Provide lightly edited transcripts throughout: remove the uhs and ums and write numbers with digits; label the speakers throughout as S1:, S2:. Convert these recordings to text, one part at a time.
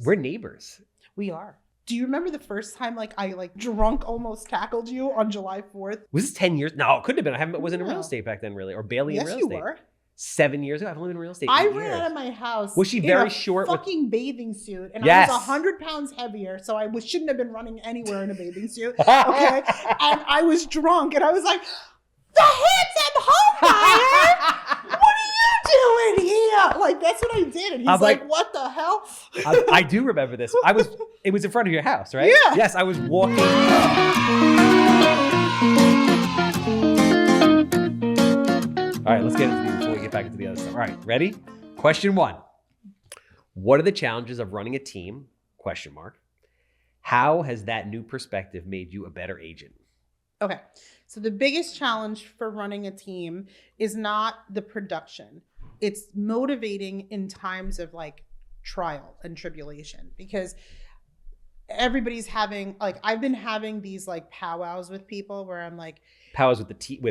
S1: We're neighbors.
S2: We are. Do you remember the first time I drunk almost tackled you on July 4th?
S1: Was this 10 years? No, it couldn't have been. I wasn't in real estate back then, really, or barely in real estate.
S2: Yes, you were.
S1: 7 years ago. I've only been in real estate.
S2: I
S1: 8
S2: ran
S1: years.
S2: out of my house.
S1: Was she very
S2: in a
S1: short?
S2: Fucking bathing suit, and
S1: Yes.
S2: I was 100 pounds heavier, so I shouldn't have been running anywhere in a bathing suit. Okay, and I was drunk, and I was like, "The handsome Homebuyer, what are you doing here?" Like that's what I did, and he's like, "What the hell?"
S1: I do remember this. It was in front of your house, right?
S2: Yeah.
S1: Yes, I was walking. All right, let's get into these before we get back into the other stuff. All right, ready? Question 1. What are the challenges of running a team? Question mark. How has that new perspective made you a better agent?
S2: Okay, so the biggest challenge for running a team is not the production. It's motivating in times of trial and tribulation, because everybody's having I've been having these powwows with people where I'm like,
S1: powwows with the team?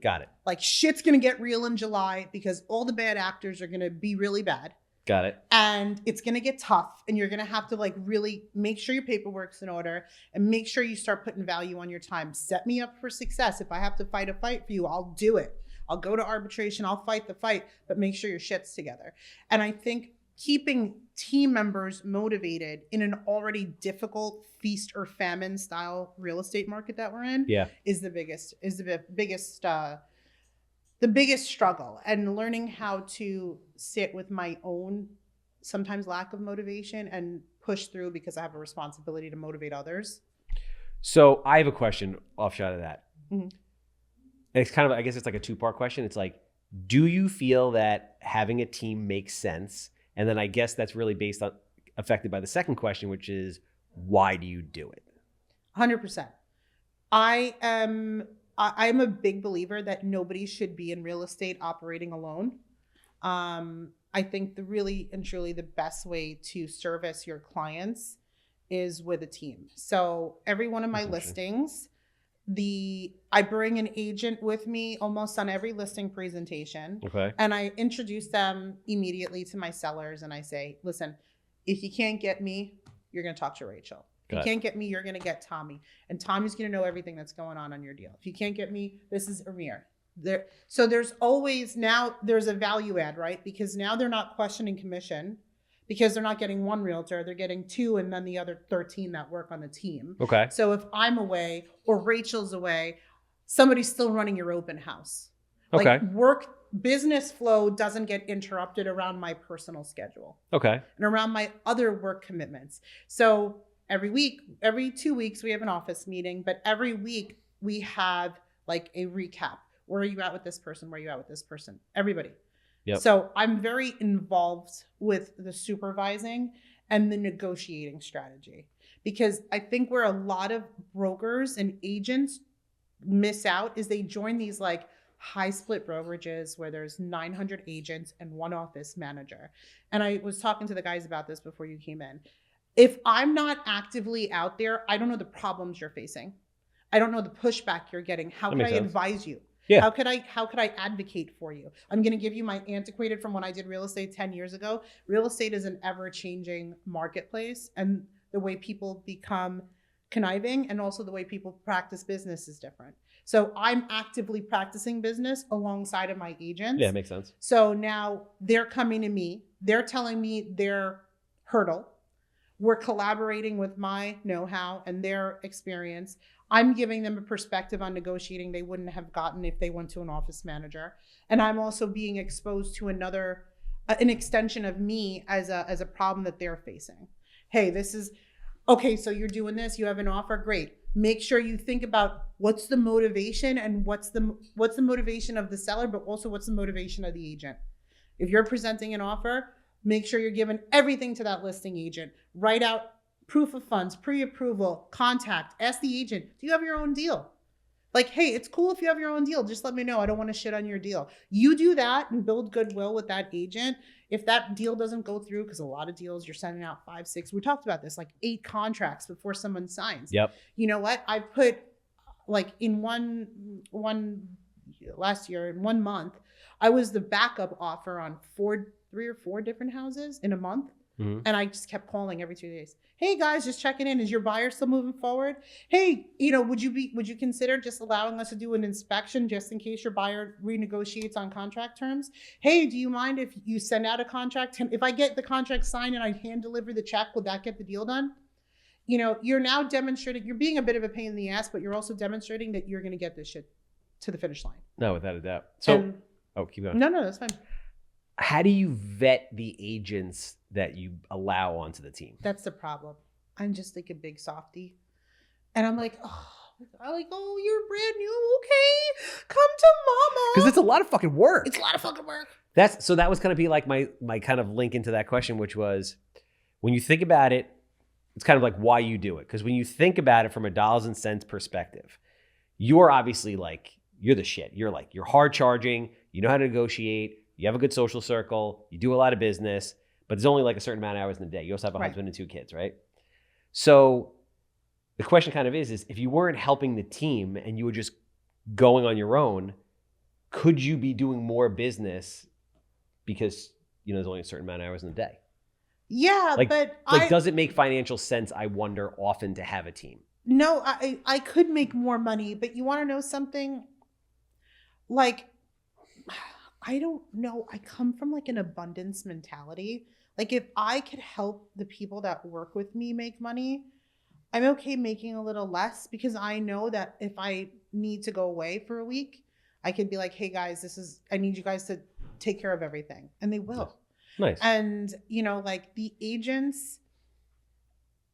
S1: Got it.
S2: Shit's gonna get real in July because all the bad actors are gonna be really bad.
S1: Got it.
S2: And it's gonna get tough, and you're gonna have to really make sure your paperwork's in order and make sure you start putting value on your time. Set me up for success. If I have to fight a fight for you, I'll do it. I'll go to arbitration, I'll fight the fight, but make sure your shit's together. And I think keeping team members motivated in an already difficult feast or famine style real estate market that we're in is the biggest struggle. And learning how to sit with my own sometimes lack of motivation and push through because I have a responsibility to motivate others.
S1: So I have a question offshot of that.
S2: Mm-hmm.
S1: It's kind of, I guess it's like a 2-part question. It's like, do you feel that having a team makes sense? And then I guess that's really affected by the second question, which is, why do you do it?
S2: 100%. I'm a big believer that nobody should be in real estate operating alone. I think really and truly the best way to service your clients is with a team. So every one of my listings, I bring an agent with me almost on every listing presentation.
S1: Okay.
S2: And I introduce them immediately to my sellers, and I say, listen, if you can't get me, you're going to talk to Rachel. If you can't get me, you're going to get Tommy. And Tommy's going to know everything that's going on your deal. If you can't get me, this is Amir. So there's always, now there's a value add, right? Because now they're not questioning commission, because they're not getting one realtor, they're getting 2 and then the other 13 that work on the team.
S1: Okay.
S2: So if I'm away or Rachel's away, somebody's still running your open house.
S1: Okay.
S2: Business flow doesn't get interrupted around my personal schedule.
S1: Okay.
S2: And around my other work commitments. So every 2 weeks we have an office meeting, but every week we have a recap. Where are you at with this person? Where are you at with this person? Everybody.
S1: Yep.
S2: So I'm very involved with the supervising and the negotiating strategy, because I think where a lot of brokers and agents miss out is they join these high split brokerages where there's 900 agents and one office manager. And I was talking to the guys about this before you came in. If I'm not actively out there, I don't know the problems you're facing. I don't know the pushback you're getting. How can I advise you?
S1: Yeah.
S2: How could I advocate for you? I'm going to give you my antiquated from when I did real estate 10 years ago. Real estate is an ever-changing marketplace, and the way people become conniving and also the way people practice business is different. So I'm actively practicing business alongside of my agents.
S1: Yeah, makes sense.
S2: So now they're coming to me. They're telling me their hurdle. We're collaborating with my know-how and their experience. I'm giving them a perspective on negotiating they wouldn't have gotten if they went to an office manager. And I'm also being exposed to an extension of me as a problem that they're facing. Hey, this is, okay, so you're doing this, you have an offer, great. Make sure you think about what's the motivation and what's the motivation of the seller, but also what's the motivation of the agent. If you're presenting an offer, make sure you're giving everything to that listing agent. Write out proof of funds, pre-approval, contact, ask the agent, do you have your own deal? Hey, it's cool if you have your own deal. Just let me know. I don't want to shit on your deal. You do that and build goodwill with that agent. If that deal doesn't go through, because a lot of deals you're sending out 5, 6, we talked about this, 8 contracts before someone signs.
S1: Yep.
S2: You know what? I put in one last year, in 1 month, I was the backup offer on 3 or 4 different houses in a month.
S1: Mhm.
S2: And I just kept calling every 2 days. Hey guys, just checking in. Is your buyer still moving forward? Hey, would you consider just allowing us to do an inspection just in case your buyer renegotiates on contract terms? Hey, do you mind if you send out a contract? If I get the contract signed and I hand deliver the check, would that get the deal done? You're now demonstrating, you're being a bit of a pain in the ass, but you're also demonstrating that you're going to get this shit to the finish line.
S1: No, without a doubt. So, keep going.
S2: No, that's fine.
S1: How do you vet the agents that you allow onto the team?
S2: That's the problem. I'm just like a big softie. And I'm like, oh, you're brand new. Okay. Come to mama.
S1: Because it's a lot of fucking work.
S2: It's a lot of fucking work.
S1: That was going to be like my kind of link into that question, which was when you think about it, it's kind of like why you do it. Because when you think about it from a dollars and cents perspective, you're obviously like, you're the shit. You're hard charging. You know how to negotiate. You have a good social circle. You do a lot of business, but there's only like a certain amount of hours in the day. You also have a husband and 2 kids, right? So the question kind of is if you weren't helping the team and you were just going on your own, could you be doing more business because, there's only a certain amount of hours in the day?
S2: Yeah,
S1: does it make financial sense, I wonder, often to have a team?
S2: No, I could make more money, but you want to know something? Like, I don't know. I come from like an abundance mentality. Like if I could help the people that work with me make money, I'm okay making a little less because I know that if I need to go away for a week, I could be like, hey guys, I need you guys to take care of everything. And they will.
S1: Nice.
S2: And like the agents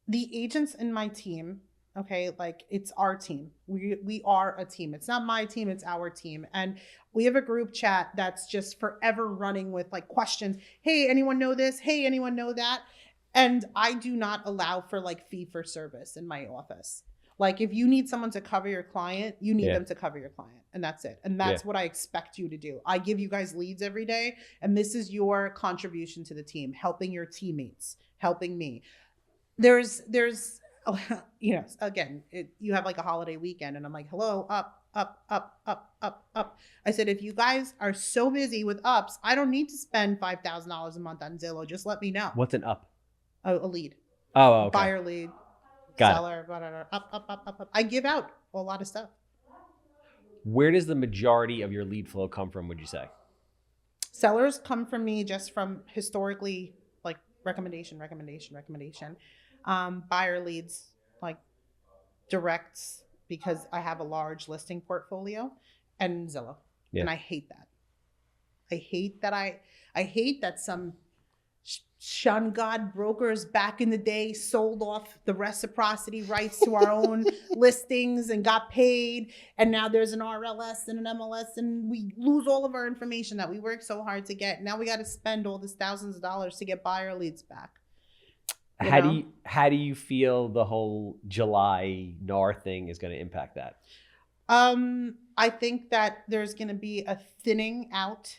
S2: in my team, okay, like it's our team. We are a team. It's not my team, it's our team. And we have a group chat that's just forever running with like questions. Hey, anyone know this? Hey, anyone know that? And I do not allow for like fee for service in my office. Like if you need someone to cover your client, you need them to cover your client. And that's it. And that's what I expect you to do. I give you guys leads every day. And this is your contribution to the team, helping your teammates, helping me. There's again, you have like a holiday weekend and I'm like, hello, up. I said, if you guys are so busy with ups, I don't need to spend $5,000 a month on Zillow. Just let me know.
S1: What's an up?
S2: A lead.
S1: Oh, okay.
S2: Buyer lead.
S1: Got
S2: seller,
S1: it.
S2: Blah, blah, blah, up. I give out a lot of stuff.
S1: Where does the majority of your lead flow come from, would you say?
S2: Sellers come from me just from historically like recommendation. Buyer leads like directs because I have a large listing portfolio and Zillow. Yeah. And I hate that. I hate that some Shun God brokers back in the day sold off the reciprocity rights to our own listings and got paid. And now there's an RLS and an MLS and we lose all of our information that we worked so hard to get. Now we got to spend all this thousands of dollars to get buyer leads back.
S1: How do you feel the whole July NAR thing is going to impact that?
S2: I think that there's going to be a thinning out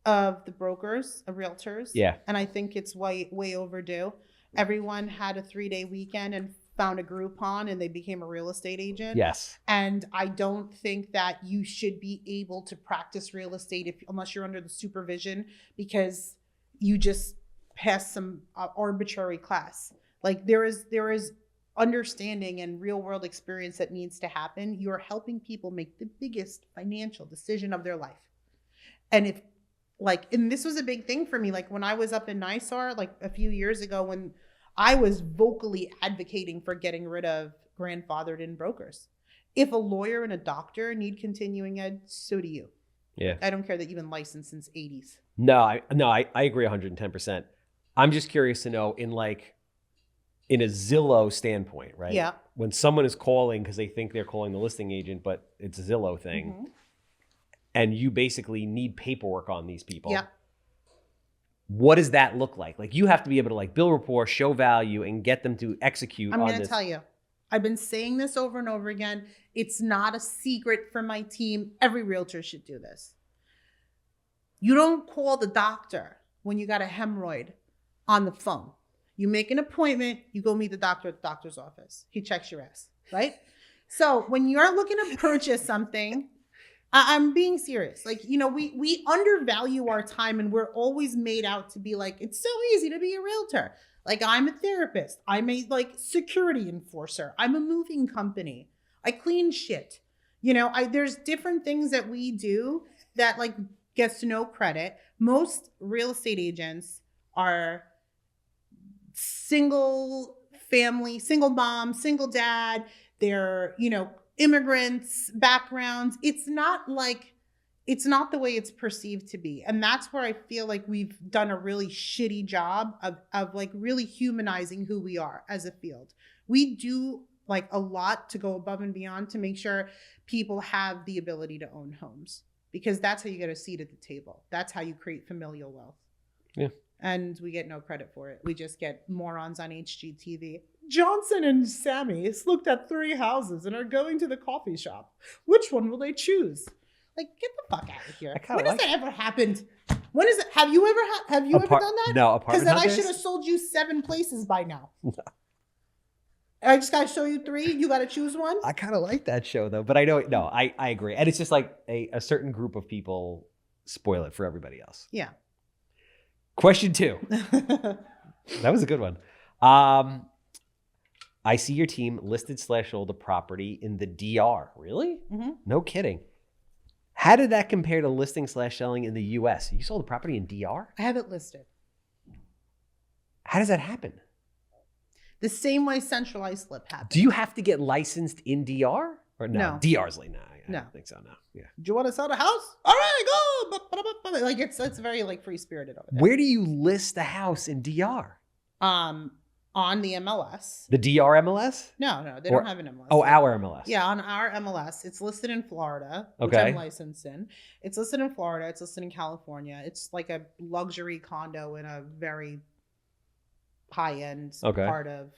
S2: of the brokers, of realtors.
S1: Yeah.
S2: And I think it's way overdue. Everyone had a 3-day weekend and found a Groupon and they became a real estate agent.
S1: Yes.
S2: And I don't think that you should be able to practice real estate unless you're under the supervision because you just passed some arbitrary class. Like there is understanding and real world experience that needs to happen. You're helping people make the biggest financial decision of their life. And and this was a big thing for me. Like when I was up in NYSAR, like a few years ago, when I was vocally advocating for getting rid of grandfathered in brokers. If a lawyer and a doctor need continuing ed, so do you.
S1: Yeah.
S2: I don't care that you've been licensed since 80s.
S1: No, I agree 110%. I'm just curious to know in a Zillow standpoint, right?
S2: Yeah.
S1: When someone is calling because they think they're calling the listing agent, but it's a Zillow thing. Mm-hmm. And you basically need paperwork on these people.
S2: Yeah.
S1: What does that look like? Like you have to be able to like bill report, show value, and get them to execute on this. I'm going
S2: to tell you, I've been saying this over and over again. It's not a secret for my team. Every realtor should do this. You don't call the doctor when you got a hemorrhoid on the phone. You make an appointment, you go meet the doctor at the doctor's office. He checks your ass, right? So when you're looking to purchase something, I'm being serious. Like, you know, we undervalue our time, and we're always made out to be like, it's so easy to be a realtor. Like, I'm a therapist. I'm a like security enforcer. I'm a moving company. I clean shit. You know, there's different things that we do that like gets no credit. Most real estate agents are single family, single mom, single dad. They're, you know, immigrants, backgrounds. It's not the way it's perceived to be. And that's where I feel like we've done a really shitty job of like really humanizing who we are as a field. We do like a lot to go above and beyond to make sure people have the ability to own homes, because that's how you get a seat at the table. That's how you create familial wealth.
S1: Yeah.
S2: And we get no credit for it. We just get morons on HGTV. Johnson and Sammy has looked at 3 houses and are going to the coffee shop. Which one will they choose? Like, get the fuck out of here. When has that ever happened? When is it? Have you ever ever done that?
S1: No, apartment
S2: because then
S1: hunters?
S2: I should have sold you 7 places by now. I just gotta show you 3. You gotta choose one.
S1: I kind of like that show though, but I know I agree, and it's just like a certain group of people spoil it for everybody else.
S2: Yeah.
S1: Question 2. That was a good one. I see your team listed / sold a property in the DR. Really?
S2: Mm-hmm.
S1: No kidding. How did that compare to listing / selling in the US? You sold a property in DR?
S2: I have it listed.
S1: How does that happen?
S2: The same way centralized flip happens.
S1: Do you have to get licensed in DR? Or no? DR's like, I don't think so, no. Yeah.
S2: Do you want to sell the house? All right, go. Like it's very like free spirited over there.
S1: Where do you list the house in DR?
S2: On the MLS.
S1: The DR MLS?
S2: No, they don't have an MLS.
S1: Oh, our MLS.
S2: Yeah, on our MLS. It's listed in Florida, which
S1: Okay.
S2: I'm licensed in. It's listed in Florida. It's listed in California. It's like a luxury condo in a very high-end part of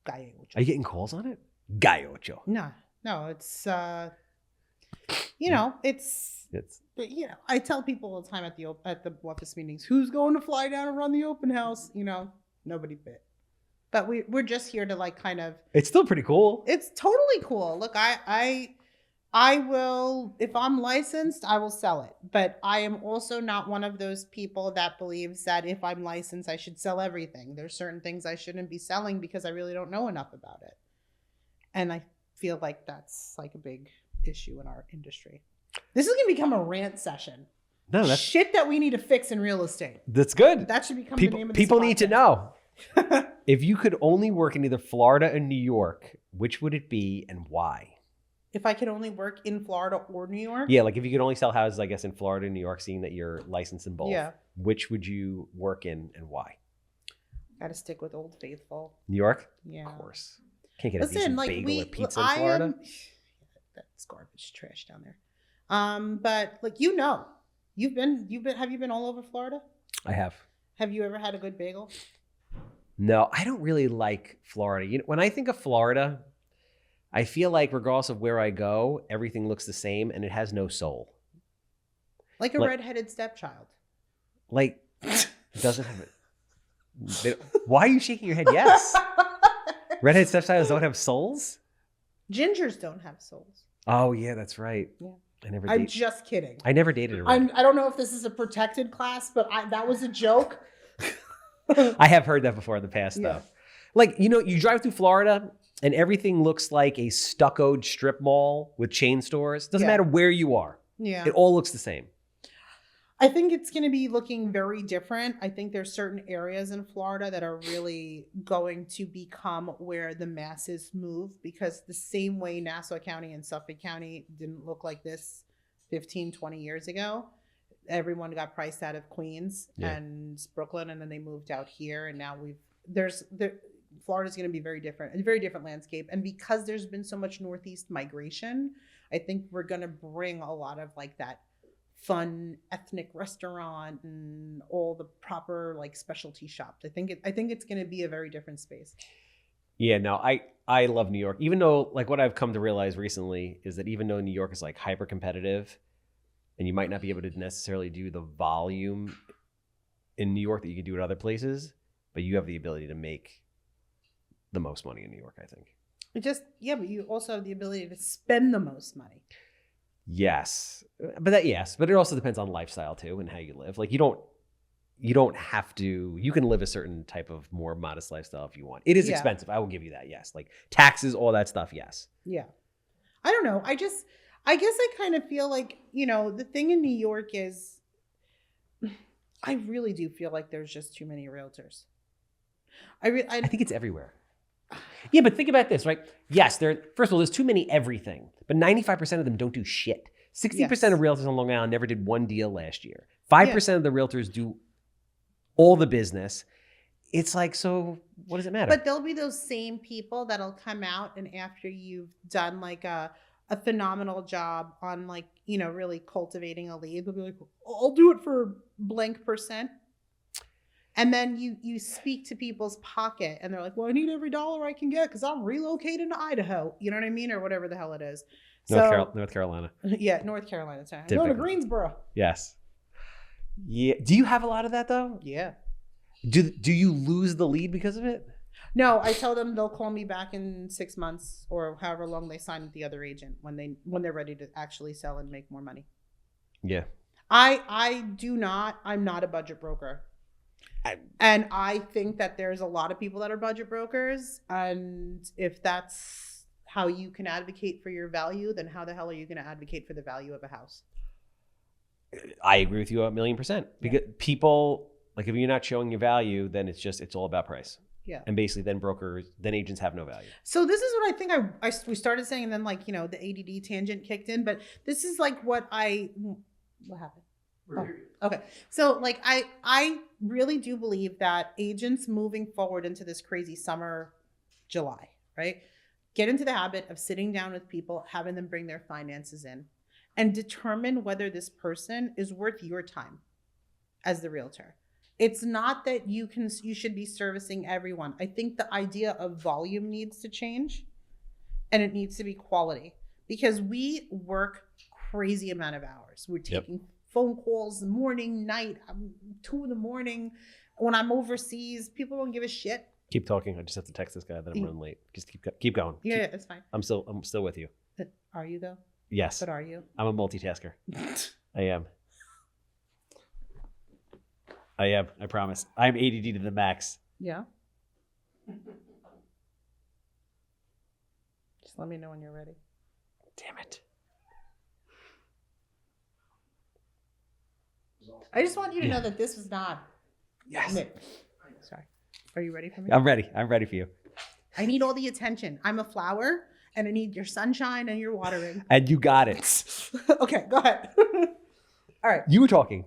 S2: Gallo.
S1: Are you getting calls on it? Gallo.
S2: No, it's you know, it's you know, I tell people all the time at the office meetings, who's going to fly down and run the open house? You know, nobody bit. But we're just here to like kind of.
S1: It's still pretty cool.
S2: It's totally cool. Look, I will, if I'm licensed, I will sell it. But I am also not one of those people that believes that if I'm licensed, I should sell everything. There's certain things I shouldn't be selling because I really don't know enough about it. And I feel like that's like a big issue in our industry. This is going to become a rant session.
S1: No, that's
S2: shit that we need to fix in real estate.
S1: That's good.
S2: That should become the name of this
S1: People need to
S2: podcast.
S1: know. If you could only work in either Florida or New York, which would it be and why?
S2: If I could only work in Florida or New York?
S1: Yeah, like if you could only sell houses, I guess, in Florida and New York, seeing that you're licensed in both.
S2: Yeah.
S1: Which would you work in and why?
S2: Gotta stick with Old Faithful.
S1: New York?
S2: Yeah.
S1: Of course. Can't get a decent
S2: like
S1: bagel or pizza in Florida.
S2: That's garbage trash down there. But like have you been all over Florida?
S1: I have.
S2: Have you ever had a good bagel?
S1: No, I don't really like Florida. You know, when I think of Florida, I feel like regardless of where I go, everything looks the same and it has no soul.
S2: Like a redheaded stepchild.
S1: Like, it doesn't have it. Why are you shaking your head? Yes. Redhead stepchilds don't have souls?
S2: Gingers don't have souls.
S1: Oh, yeah, that's right.
S2: Yeah.
S1: I'm
S2: just kidding.
S1: I never dated a redhead.
S2: I don't know if this is a protected class, but that was a joke.
S1: I have heard that before in the past, though. Like, you know, you drive through Florida and everything looks like a stuccoed strip mall with chain stores. Doesn't matter where you are.
S2: Yeah.
S1: It all looks the same.
S2: I think it's going to be looking very different. I think there's certain areas in Florida that are really going to become where the masses move, because the same way Nassau County and Suffolk County didn't look like this 15, 20 years ago. Everyone got priced out of Queens and Brooklyn, and then they moved out here. And now Florida's going to be very different, a very different landscape. And because there's been so much Northeast migration, I think we're going to bring a lot of like that fun ethnic restaurant and all the proper like specialty shops. I think it's going to be a very different space.
S1: Yeah, no, I love New York. Even though like what I've come to realize recently is that even though New York is like hyper competitive and you might not be able to necessarily do the volume in New York that you can do at other places, but you have the ability to make the most money in New York, I think.
S2: But you also have the ability to spend the most money.
S1: Yes. But it also depends on lifestyle too and how you live. Like you don't have to, you can live a certain type of more modest lifestyle if you want. It is
S2: Yeah.
S1: expensive. I will give you that. Yes. Like taxes, all that stuff. Yes.
S2: Yeah. I don't know. I guess I kind of feel like, the thing in New York is I really do feel like there's just too many realtors. I
S1: think it's everywhere. Yeah, but think about this, right? Yes, first of all, there's too many everything, but 95% of them don't do shit. 60% of realtors on Long Island never did one deal last year. 5% of the realtors do all the business. It's like, so what does it matter?
S2: But there'll be those same people that'll come out and after you've done like a phenomenal job on like, really cultivating a lead, they'll be like, I'll do it for blank percent. And then you speak to people's pocket and they're like, well, I need every dollar I can get because I'm relocating to Idaho. You know what I mean? Or whatever the hell it is.
S1: North Carolina.
S2: Yeah, North Carolina. I'm going to Greensboro.
S1: Yes. Yeah. Do you have a lot of that though?
S2: Yeah.
S1: Do you lose the lead because of it?
S2: No, I tell them they'll call me back in 6 months or however long they sign with the other agent when they're ready to actually sell and make more money.
S1: Yeah.
S2: I'm not a budget broker. And I think that there's a lot of people that are budget brokers. And if that's how you can advocate for your value, then how the hell are you going to advocate for the value of a house?
S1: I agree with you 1,000,000%. Because people, like if you're not showing your value, then it's all about price.
S2: Yeah.
S1: And basically then agents have no value.
S2: So this is what I think we started saying, and then like, the ADD tangent kicked in, but this is like what happened? Oh, okay. So like I really do believe that agents moving forward into this crazy summer, July, right? Get into the habit of sitting down with people, having them bring their finances in and determine whether this person is worth your time as the realtor. It's not that you should be servicing everyone. I think the idea of volume needs to change and it needs to be quality because we work crazy amount of hours. We're taking phone calls morning, night, 2 a.m. When I'm overseas, people don't give a shit.
S1: Keep talking. I just have to text this guy that I'm running late. Just keep going.
S2: Yeah, it's fine.
S1: I'm still with you.
S2: Are you though?
S1: Yes.
S2: But are you?
S1: I'm a multitasker. I am. I promise. I'm ADD to the max.
S2: Yeah. Just let me know when you're ready.
S1: Damn it.
S2: I just want you to know that this was not.
S1: Yes.
S2: Sorry. Are you ready for me?
S1: I'm ready. I'm ready for you.
S2: I need all the attention. I'm a flower and I need your sunshine and your watering.
S1: And you got it.
S2: Okay, go ahead. All right.
S1: You were talking.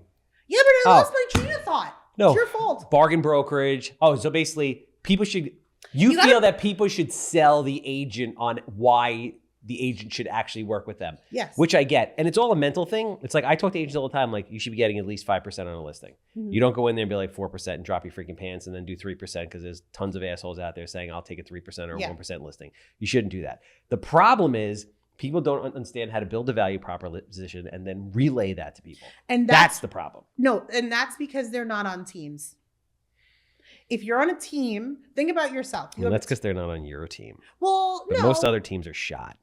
S2: Yeah, but I lost my train of thought.
S1: No.
S2: It's your fault.
S1: Bargain brokerage. Oh, so basically people should, you feel that people should sell the agent on why the agent should actually work with them.
S2: Yes.
S1: Which I get. And it's all a mental thing. It's like I talk to agents all the time, like you should be getting at least 5% on a listing. Mm-hmm. You don't go in there and be like 4% and drop your freaking pants and then do 3% because there's tons of assholes out there saying I'll take a 3% or a 1% listing. You shouldn't do that. The problem is people don't understand how to build a value proposition and then relay that to people. And that's the problem.
S2: No, and that's because they're not on teams. If you're on a team, think about yourself.
S1: That's because they're not on your team.
S2: Well,
S1: but most other teams are shot.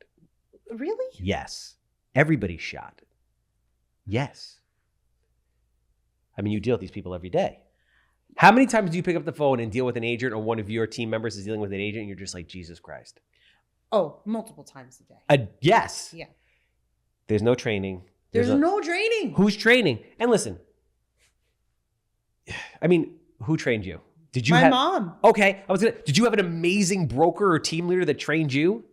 S2: Really?
S1: Yes. Everybody's shot. Yes. I mean, you deal with these people every day. How many times do you pick up the phone and deal with an agent or one of your team members is dealing with an agent and you're just like, Jesus Christ?
S2: Oh, multiple times a day.
S1: Yes.
S2: Yeah.
S1: There's no training.
S2: There's no training.
S1: Who's training? And listen, I mean, who trained you? Did you
S2: My mom.
S1: Okay. Did you have an amazing broker or team leader that trained you?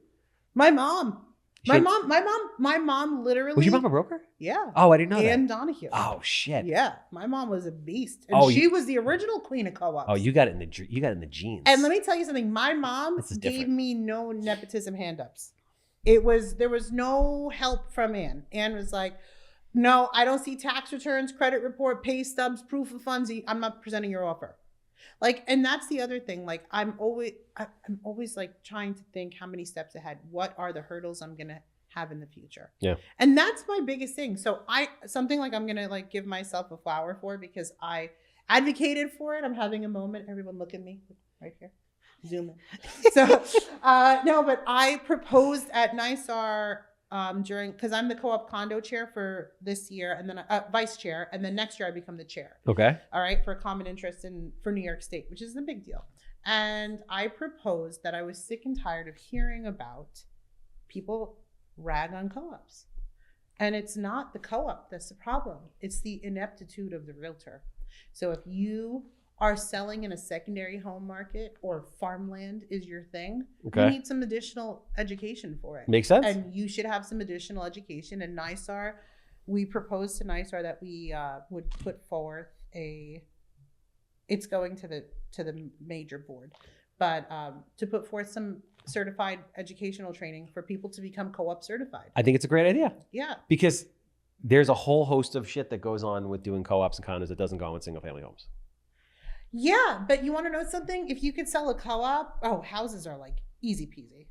S2: My mom. My mom literally.
S1: Was your mom a broker?
S2: Yeah.
S1: Oh, I didn't know
S2: Ann
S1: that.
S2: Donahue.
S1: Oh shit.
S2: Yeah, my mom was a beast, and she was the original queen of co-ops.
S1: Oh, you got it in the genes.
S2: And let me tell you something. My mom gave me no nepotism hand-ups. There was no help from Ann. Ann was like, "No, I don't see tax returns, credit report, pay stubs, proof of funds. I'm not presenting your offer." Like, and that's the other thing. Like, I'm always like trying to think how many steps ahead. What are the hurdles I'm gonna have in the future?
S1: Yeah.
S2: And that's my biggest thing. So something like I'm gonna like give myself a flower for because I advocated for it. I'm having a moment. Everyone look at me right here. Zoom in. So no, but I proposed at NYSAR because I'm the co-op condo chair for this year, and then vice chair, and then next year I become the chair.
S1: Okay.
S2: All right, for common interest for New York State, which is a big deal. And I proposed that I was sick and tired of hearing about people rag on co-ops. And it's not the co-op that's the problem. It's the ineptitude of the realtor. So if you are selling in a secondary home market or farmland is your thing, you need some additional education for it.
S1: Makes sense.
S2: And you should have some additional education. And NYSAR, we proposed to NYSAR that we would put forth it's going to the major board, but to put forth some certified educational training for people to become co-op certified.
S1: I think it's a great idea.
S2: Yeah.
S1: Because there's a whole host of shit that goes on with doing co-ops and condos that doesn't go on with single family homes.
S2: Yeah, but you want to know something? If you could sell a co-op, houses are like easy peasy.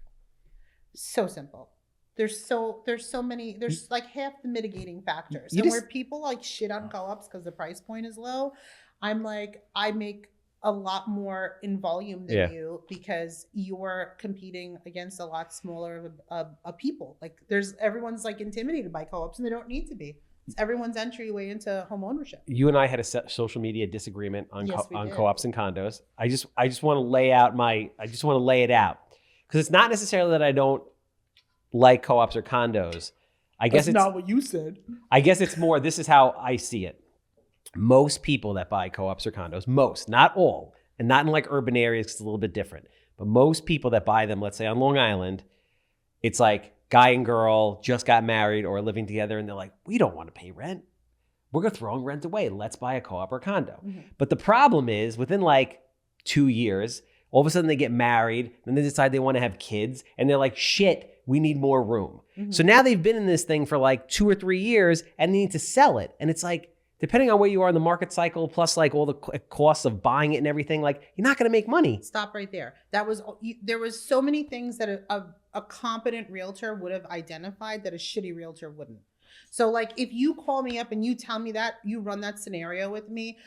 S2: So simple. There's so many, there's like half the mitigating factors. And where people like shit on co-ops because the price point is low, I'm like, I make a lot more in volume than you because you're competing against a lot smaller of people. Like everyone's like intimidated by co-ops and they don't need to be. It's everyone's entryway into home ownership.
S1: You and I had a social media disagreement on co-ops and condos. I just want to lay it out because it's not necessarily that I don't like co-ops or condos. I guess it's
S2: not what you said.
S1: I guess it's more, this is how I see it. Most people that buy co-ops or condos, not all, and not in like urban areas, 'cause it's a little bit different, but most people that buy them, let's say on Long Island, it's like guy and girl just got married or living together and they're like, we don't want to pay rent. We're throwing rent away. Let's buy a co-op or condo. Mm-hmm. But the problem is within like 2 years, all of a sudden they get married, then they decide they want to have kids and they're like, shit, we need more room. Mm-hmm. So now they've been in this thing for like 2 or 3 years and they need to sell it. And it's like, depending on where you are in the market cycle, plus like all the costs of buying it and everything, like you're not going to make money.
S2: Stop right there. There was so many things that a competent realtor would have identified that a shitty realtor wouldn't. So like if you call me up and you tell me that, you run that scenario with me,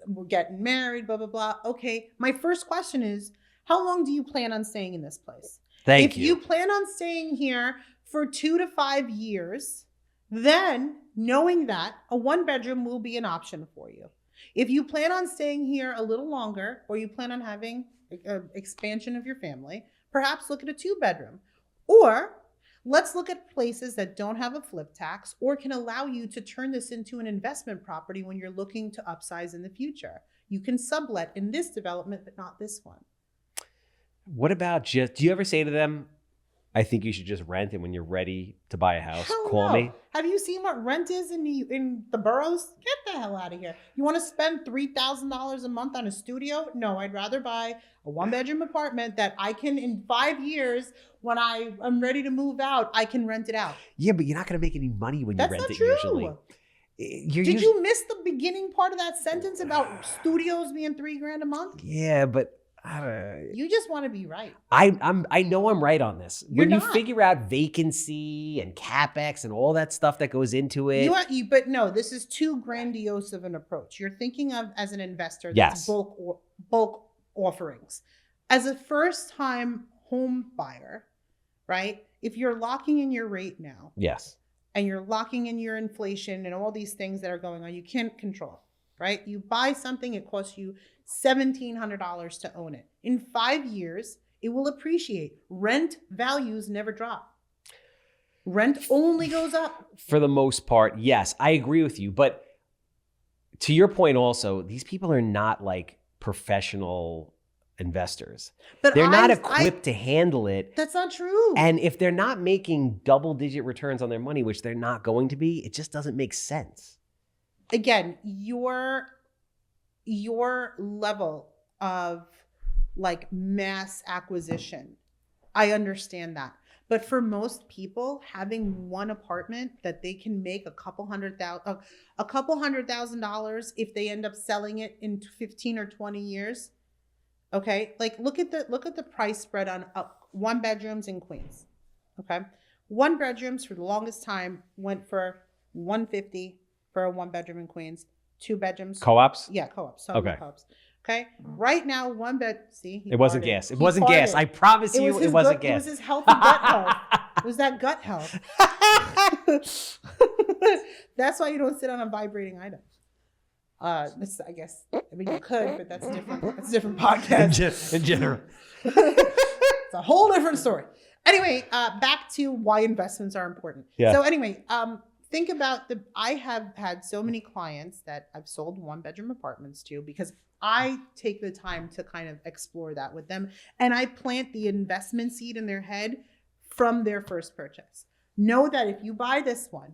S2: we're getting married, blah, blah, blah. Okay. My first question is, how long do you plan on staying in this place?
S1: If
S2: you plan on staying here for 2 to 5 years, then knowing that a 1-bedroom will be an option for you. If you plan on staying here a little longer, or you plan on having an expansion of your family, perhaps look at a 2-bedroom. Or let's look at places that don't have a flip tax or can allow you to turn this into an investment property when you're looking to upsize in the future. You can sublet in this development, but not this one.
S1: What about do you ever say to them, I think you should just rent, and when you're ready to buy a house, call me? Have
S2: you seen what rent is in the boroughs? Get the hell out of here. You want to spend $3,000 a month on a studio? No, I'd rather buy a 1-bedroom apartment that I can, in 5 years, when I'm ready to move out, I can rent it out.
S1: Yeah, but you're not going to make any money when you rent it usually.
S2: Did you miss the beginning part of that sentence about studios being $3,000 a month?
S1: Yeah, but
S2: you just want to be right.
S1: I know I'm right on this.
S2: You're
S1: when
S2: not.
S1: You figure out vacancy and CapEx and all that stuff that goes into it.
S2: But no, this is too grandiose of an approach. You're thinking of as an investor, that's bulk offerings. As a first-time home buyer, right? If you're locking in your rate now,
S1: yes,
S2: and you're locking in your inflation and all these things that are going on, you can't control, right? You buy something, it costs you $1,700 to own it. In 5 years, it will appreciate. Rent values never drop. Rent only goes up.
S1: For the most part, yes, I agree with you. But to your point also, these people are not like professional investors. But they're not equipped to handle it.
S2: That's not true.
S1: And if they're not making double-digit returns on their money, which they're not going to be, it just doesn't make sense.
S2: Again, your level of like mass acquisition, I understand that. But for most people, having one apartment that they can make a couple $100,000 if they end up selling it in 15 or 20 years. Okay, like look at the price spread on 1-bedrooms in Queens. Okay, 1-bedrooms for the longest time went for $150 for a 1-bedroom in Queens. 2-bedrooms.
S1: Co-ops?
S2: Yeah, co-ops. Okay. Co-ops. Okay. Right now, 1 bed. See,
S1: it wasn't gas. It wasn't gas. I promise you, it wasn't gas.
S2: It was his healthy gut health. It was that gut health. That's why you don't sit on a vibrating item. I guess, I mean, you could, but that's different. That's a different podcast.
S1: In general.
S2: It's a whole different story. Anyway, back to why investments are important.
S1: Yeah.
S2: So anyway, think about I have had so many clients that I've sold 1-bedroom apartments to because I take the time to kind of explore that with them. And I plant the investment seed in their head from their first purchase. Know that if you buy this one,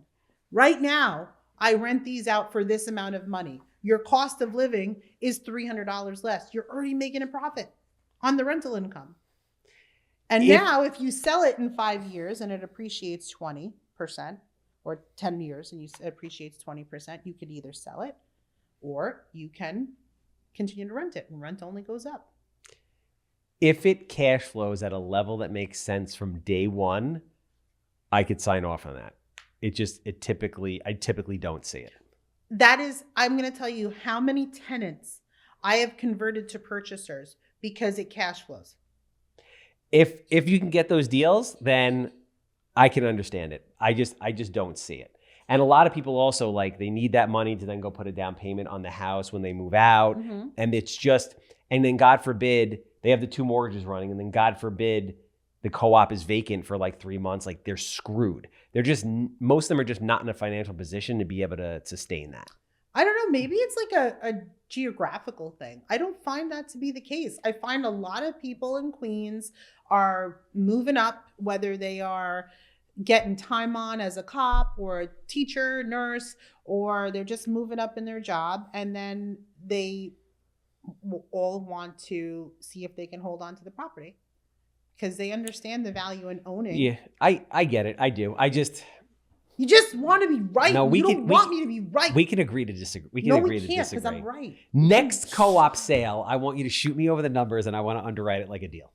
S2: right now, I rent these out for this amount of money. Your cost of living is $300 less. You're already making a profit on the rental income. And now if you sell it in 5 years and it appreciates 20% or 10 years and it appreciates 20%, you could either sell it or you can continue to rent it, and rent only goes up.
S1: If it cash flows at a level that makes sense from day one, I could sign off on that. I typically don't see it.
S2: I'm going to tell you how many tenants I have converted to purchasers because it cash flows.
S1: If you can get those deals, then I can understand it. I just don't see it. And a lot of people also, like, they need that money to then go put a down payment on the house when they move out. Mm-hmm. And then God forbid they have the 2 mortgages running, and then God forbid the co-op is vacant for like 3 months. Like, they're screwed. Most of them are just not in a financial position to be able to sustain that.
S2: I don't know. Maybe it's like a geographical thing. I don't find that to be the case. I find a lot of people in Queens are moving up, whether they are getting time on as a cop or a teacher, nurse, or they're just moving up in their job. And then they all want to see if they can hold on to the property because they understand the value in owning.
S1: Yeah, I get it. I do.
S2: You just want to be right.
S1: No,
S2: you don't want me to be right.
S1: We can agree to disagree. We
S2: can't because I'm right.
S1: Next co-op sale, I want you to shoot me over the numbers and I want to underwrite it like a deal.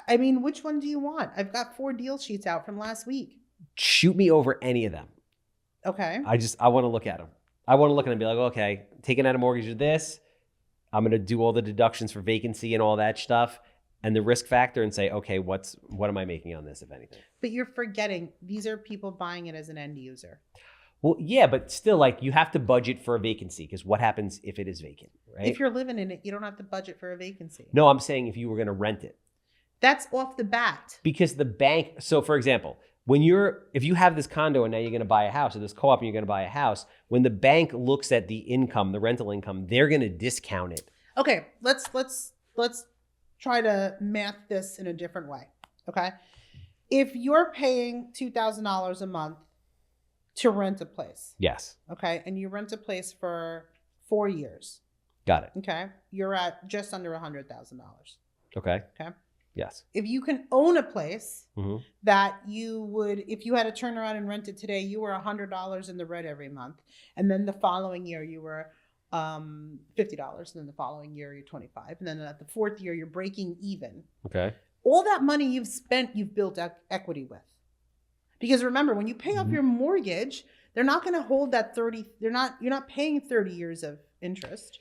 S2: I mean, which one do you want? I've got 4 deal sheets out from last week.
S1: Shoot me over any of them.
S2: Okay.
S1: I want to look at them. I want to look at them and be like, okay, taking out a mortgage of this, I'm going to do all the deductions for vacancy and all that stuff and the risk factor and say, okay, what am I making on this, if anything?
S2: But you're forgetting these are people buying it as an end user.
S1: Well, yeah, but still, like, you have to budget for a vacancy because what happens if it is vacant, right?
S2: If you're living in it, you don't have to budget for a vacancy.
S1: No, I'm saying if you were going to rent it.
S2: That's off the bat.
S1: Because the bank, so for example, if you have this condo and now you're going to buy a house, or this co-op and you're going to buy a house, when the bank looks at the income, the rental income, they're going to discount it.
S2: Okay, let's try to math this in a different way. Okay, if you're paying $2,000 a month to rent a place,
S1: yes,
S2: okay, and you rent a place for 4 years,
S1: got it.
S2: Okay, you're at just under $100,000.
S1: Okay.
S2: Okay.
S1: Yes.
S2: If you can own a place
S1: mm-hmm. that
S2: you would, if you had to turn around and rent it today, you were $100 in the red every month. And then the following year you were $50. And then the following year you're $25. And then at the 4th year, you're breaking even.
S1: Okay.
S2: All that money you've spent, you've built equity with. Because remember, when you pay off your mortgage, they're not going to hold that 30. You're not paying 30 years of interest.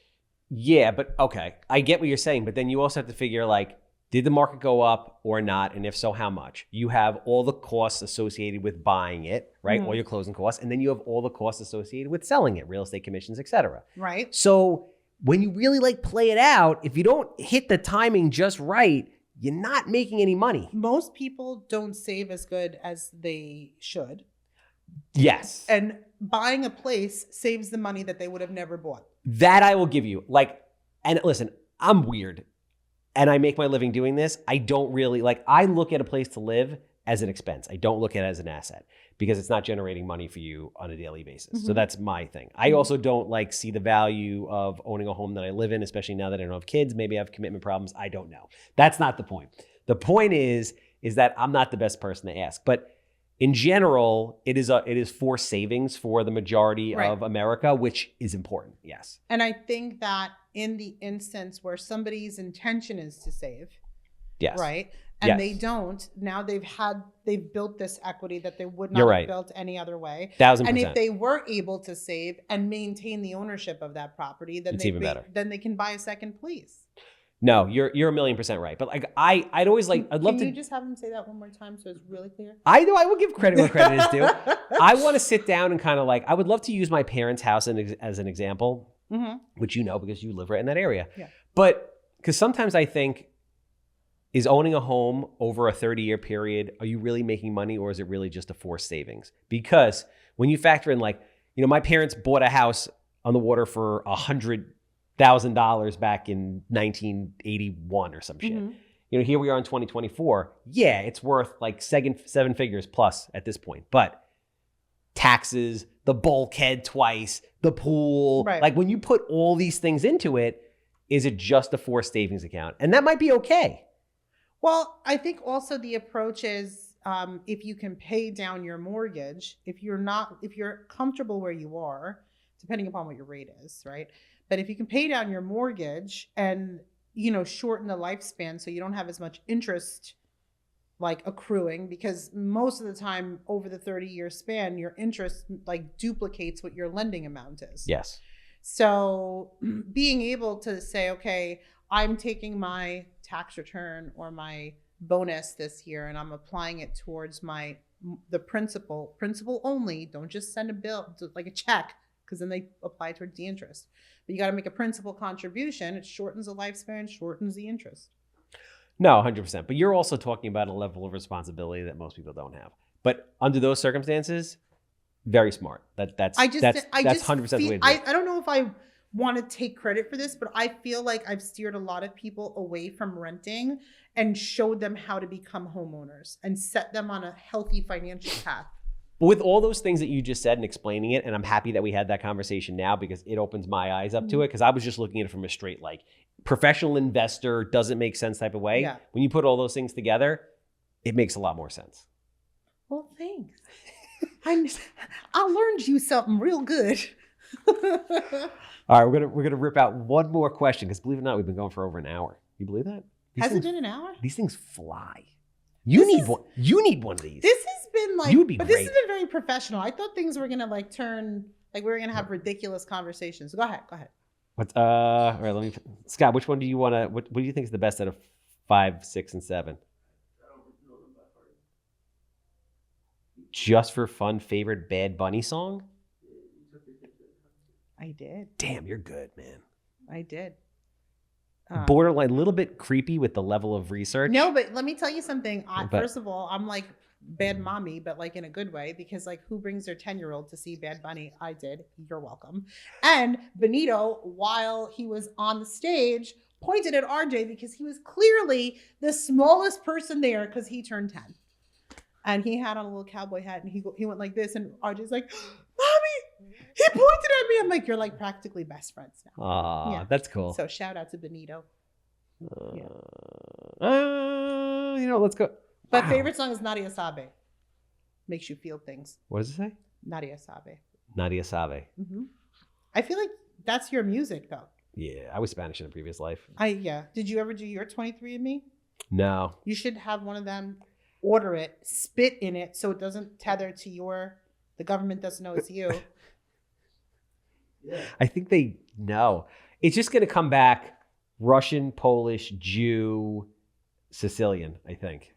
S1: Yeah, but okay. I get what you're saying. But then you also have to figure, like, did the market go up or not? And if so, how much? You have all the costs associated with buying it, right? Mm-hmm. All your closing costs. And then you have all the costs associated with selling it, real estate commissions, et cetera.
S2: Right.
S1: So when you really play it out, if you don't hit the timing just right, you're not making any money.
S2: Most people don't save as good as they should.
S1: Yes.
S2: And buying a place saves the money that they would have never bought.
S1: That I will give you. And listen, I'm weird. And I make my living doing this. I don't really, I look at a place to live as an expense. I don't look at it as an asset because it's not generating money for you on a daily basis. Mm-hmm. So that's my thing. I also don't see the value of owning a home that I live in, especially now that I don't have kids. Maybe I have commitment problems. I don't know. That's not the point. The point is that I'm not the best person to ask. But in general, it is for savings for the majority of America, which is important. Yes.
S2: And I think that in the instance where somebody's intention is to save,
S1: yes,
S2: right, and they don't, now they've built this equity that they would not have built any other way.
S1: 1,000%.
S2: And if they were able to save and maintain the ownership of that property, then
S1: it's even better.
S2: Then they can buy a second place.
S1: No, you're 1,000,000% right. But like I'd always like I'd love
S2: Can
S1: to.
S2: you just have him say that one more time so it's really clear?
S1: I know I will give credit where credit is due. I want to sit down and kind of like I would love to use my parents' house as an example, which you know because you live right in that area.
S2: Yeah.
S1: But because sometimes I think, is owning a home over a 30-year period, are you really making money or is it really just a forced savings? Because when you factor in like, you know, my parents bought a house on the water for $100,000 back in 1981 or some shit. You know, here we are in 2024. Yeah, it's worth like seven figures plus at this point. But taxes, the bulkhead twice, the pool,
S2: Right.
S1: like when you put all these things into it, is it just a forced savings account? And that might be okay.
S2: Well, I think also the approach is if you can pay down your mortgage, if you're comfortable where you are, depending upon what your rate is, right? But if you can pay down your mortgage and, you know, shorten the lifespan so you don't have as much interest like accruing, because most of the time over the 30-year span, your interest like duplicates what your lending amount is.
S1: Yes.
S2: So being able to say, okay, I'm taking my tax return or my bonus this year and I'm applying it towards the principal only. Don't just send a bill, like a check, because then they apply towards the interest. But you got to make a principal contribution. It shortens the lifespan, shortens the interest.
S1: No, 100%. But you're also talking about a level of responsibility that most people don't have. But under those circumstances, very smart. That's 100% the way to do it.
S2: I don't know if I want to take credit for this, but I feel like I've steered a lot of people away from renting and showed them how to become homeowners and set them on a healthy financial path.
S1: But with all those things that you just said and explaining it, and I'm happy that we had that conversation now because it opens my eyes up to it, because I was just looking at it from a straight like professional investor, doesn't make sense type of way.
S2: Yeah.
S1: When you put all those things together, it makes a lot more sense.
S2: Well, thanks. I learned you something real good.
S1: All right, we're gonna rip out one more question because believe it or not, we've been going for over an hour. You believe that?
S2: Has it been an hour?
S1: These things fly. You need one of these.
S2: This has been like,
S1: You'd be
S2: but
S1: great.
S2: this has been very professional. I thought things were gonna like turn, like we were gonna have ridiculous conversations. Go ahead.
S1: All right, let me. Scott, which one do you want to? What do you think is the best out of 5, 6, and 7? Just for fun, favorite Bad Bunny song?
S2: I did.
S1: Damn, you're good, man.
S2: I did.
S1: Borderline, a little bit creepy with the level of research.
S2: No, but let me tell you something.
S1: But-
S2: First of all, I'm like bad mommy, but like in a good way, because like who brings their 10-year-old to see Bad Bunny? I did. You're welcome. And Benito, while he was on the stage, pointed at RJ because he was clearly the smallest person there because he turned 10. And he had on a little cowboy hat and he went like this, and RJ's like, Mommy, he pointed at me. I'm like, you're like practically best friends now.
S1: Aw,
S2: Yeah.
S1: that's cool.
S2: So shout out to Benito.
S1: Let's go.
S2: But
S1: Wow.
S2: favorite song is Nadia Sabe. Makes you feel things.
S1: What does it say?
S2: Nadia Sabe.
S1: Nadia Sabe.
S2: Mm-hmm. I feel like that's your music though.
S1: Yeah, I was Spanish in a previous life.
S2: Yeah. Did you ever do your 23andMe?
S1: No.
S2: You should have one of them. Order it, spit in it so it doesn't tether to the government doesn't know it's you.
S1: I think they know. It's just going to come back Russian, Polish, Jew, Sicilian, I think.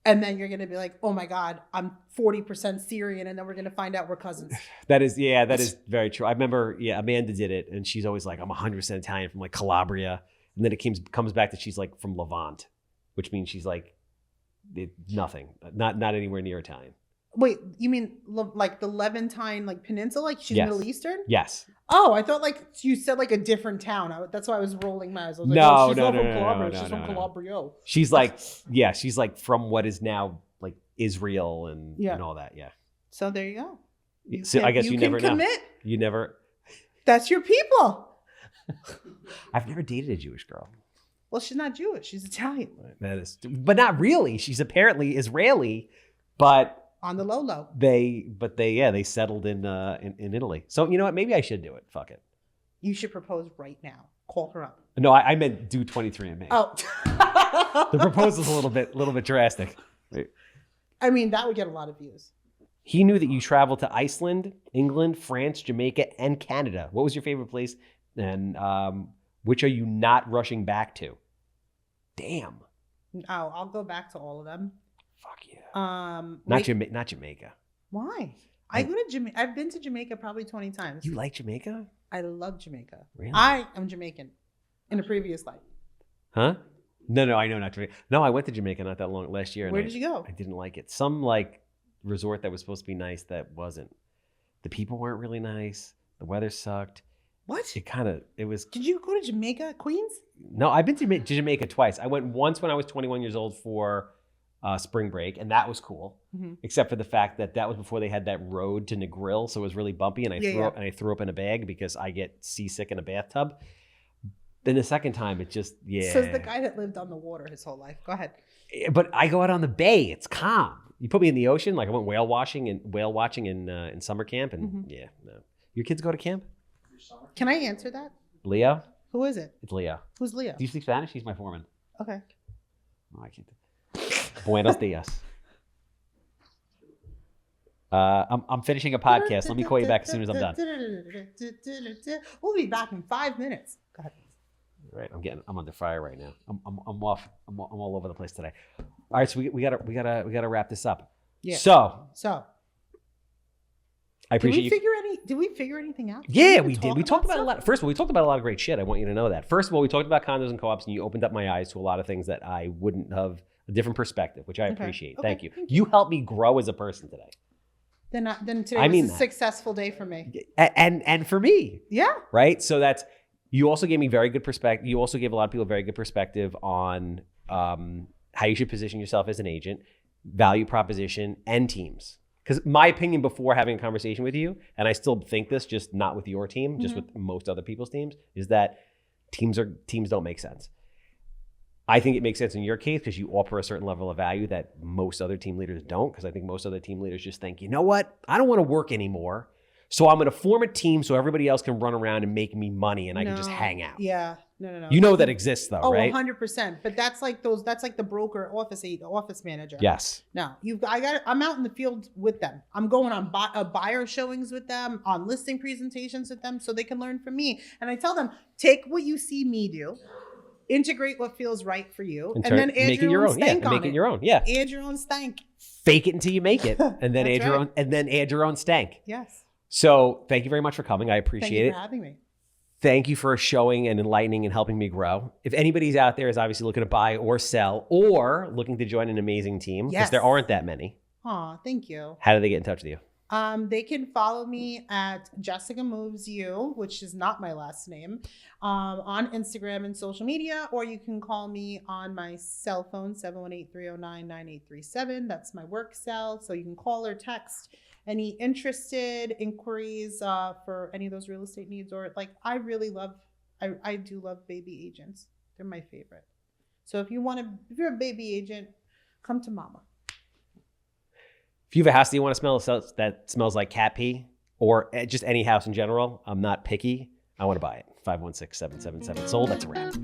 S2: And then you're going to be like, oh my God, I'm 40% Syrian. And then we're going to find out we're cousins.
S1: That is very true. I remember, Amanda did it. And she's always like, I'm 100% Italian from like Calabria. And then it comes back that she's like from Levant, which means she's like nothing, not anywhere near Italian.
S2: Wait, you mean like the Levantine like peninsula? Like she's
S1: Yes.
S2: Middle Eastern?
S1: Yes.
S2: Oh, I thought like you said like a different town. That's why I was rolling my eyes. I was like,
S1: No,
S2: she's
S1: no,
S2: not
S1: no,
S2: from
S1: no,
S2: Calabria.
S1: no,
S2: She's
S1: no,
S2: from
S1: no.
S2: Calabria.
S1: She's like from what is now like Israel and all that. Yeah.
S2: So there you go.
S1: I guess you never know.
S2: Commit.
S1: You never.
S2: That's your people.
S1: I've never dated a Jewish girl.
S2: Well, she's not Jewish. She's Italian.
S1: That is, but not really. She's apparently Israeli, but
S2: On the low.
S1: they settled in Italy. So you know what? Maybe I should do it. Fuck it.
S2: You should propose right now. Call her up.
S1: No, I meant do 23andMe.
S2: Oh.
S1: The proposal's a little bit drastic.
S2: I mean, that would get a lot of views.
S1: He knew that you traveled to Iceland, England, France, Jamaica, and Canada. What was your favorite place? And Which are you not rushing back to? Damn.
S2: Oh, I'll go back to all of them.
S1: Fuck yeah.
S2: Not
S1: Jamaica.
S2: Why? I go to Jamaica. I've been to Jamaica probably 20 times.
S1: You like Jamaica?
S2: I love Jamaica.
S1: Really?
S2: I am Jamaican in a previous life.
S1: Huh? No, I know not Jamaica. No, I went to Jamaica not that long last year.
S2: Where did you go?
S1: I didn't like it. Some like resort that was supposed to be nice that wasn't. The people weren't really nice. The weather sucked.
S2: What?
S1: It was.
S2: Did you go to Jamaica, Queens?
S1: No, I've been to Jamaica twice. I went once when I was 21 years old for spring break, and that was cool.
S2: Mm-hmm.
S1: Except for the fact that was before they had that road to Negril, so it was really bumpy, and I threw up in a bag because I get seasick in a bathtub. Then the second time, it just
S2: Says the guy that lived on the water his whole life. Go ahead.
S1: But I go out on the bay. It's calm. You put me in the ocean, like I went whale watching in summer camp, and no. Your kids go to camp?
S2: Can I answer that?
S1: Leo?
S2: Who is it?
S1: It's Leo.
S2: Who's Leo?
S1: Do you speak Spanish? He's my foreman.
S2: Okay.
S1: Oh, I can't. Buenos dias. I'm finishing a podcast. Let me call you back as soon as I'm done.
S2: We'll be back in 5 minutes. Go ahead.
S1: Right, I'm under fire right now. I'm off. I'm all over the place today. All right, so we gotta wrap this up.
S2: Yeah.
S1: So I appreciate you.
S2: Did we figure anything out?
S1: Yeah, we did. We talked about a lot. First of all, we talked about a lot of great shit. I want you to know that. First of all, we talked about condos and co-ops, and you opened up my eyes to a lot of things that I wouldn't have, a different perspective, which I appreciate.
S2: Okay.
S1: Thank you. You helped me grow as a person today.
S2: Then today was a successful day for me.
S1: And for me.
S2: Yeah.
S1: Right? So you also gave me very good perspective. You also gave a lot of people very good perspective on how you should position yourself as an agent, value proposition, and teams. Because my opinion before having a conversation with you, and I still think this, just not with your team, just with most other people's teams, is that teams don't make sense. I think it makes sense in your case because you offer a certain level of value that most other team leaders don't. Because I think most other team leaders just think, you know what? I don't want to work anymore. So I'm going to form a team so everybody else can run around and make me money and I can just hang out.
S2: Yeah. No.
S1: You know that exists though, right?
S2: 100%. But that's like the broker office manager.
S1: Yes.
S2: No, I'm out in the field with them. I'm going on buyer showings with them, on listing presentations with them so they can learn from me. And I tell them, take what you see me do, integrate what feels right for you, and then add your own stank on it.
S1: Make it your own. Yeah.
S2: Add your own stank.
S1: Fake it until you make it, and then add your own stank.
S2: Yes.
S1: So thank you very much for coming. I appreciate it.
S2: Thank you for having me.
S1: Thank you for showing and enlightening and helping me grow. If anybody's out there is obviously looking to buy or sell or looking to join an amazing team, because there aren't that many.
S2: Aw, thank you.
S1: How do they get in touch with you?
S2: They can follow me at Jessica Moves You, which is not my last name, on Instagram and social media, or you can call me on my cell phone, 718-309-9837. That's my work cell. So you can call or text any interested inquiries for any of those real estate needs, or I do love baby agents. They're my favorite. So if you're a baby agent, come to mama.
S1: If you have a house that you want to smell that smells like cat pee, or just any house in general, I'm not picky. I want to buy it. 516-777 sold. That's a wrap.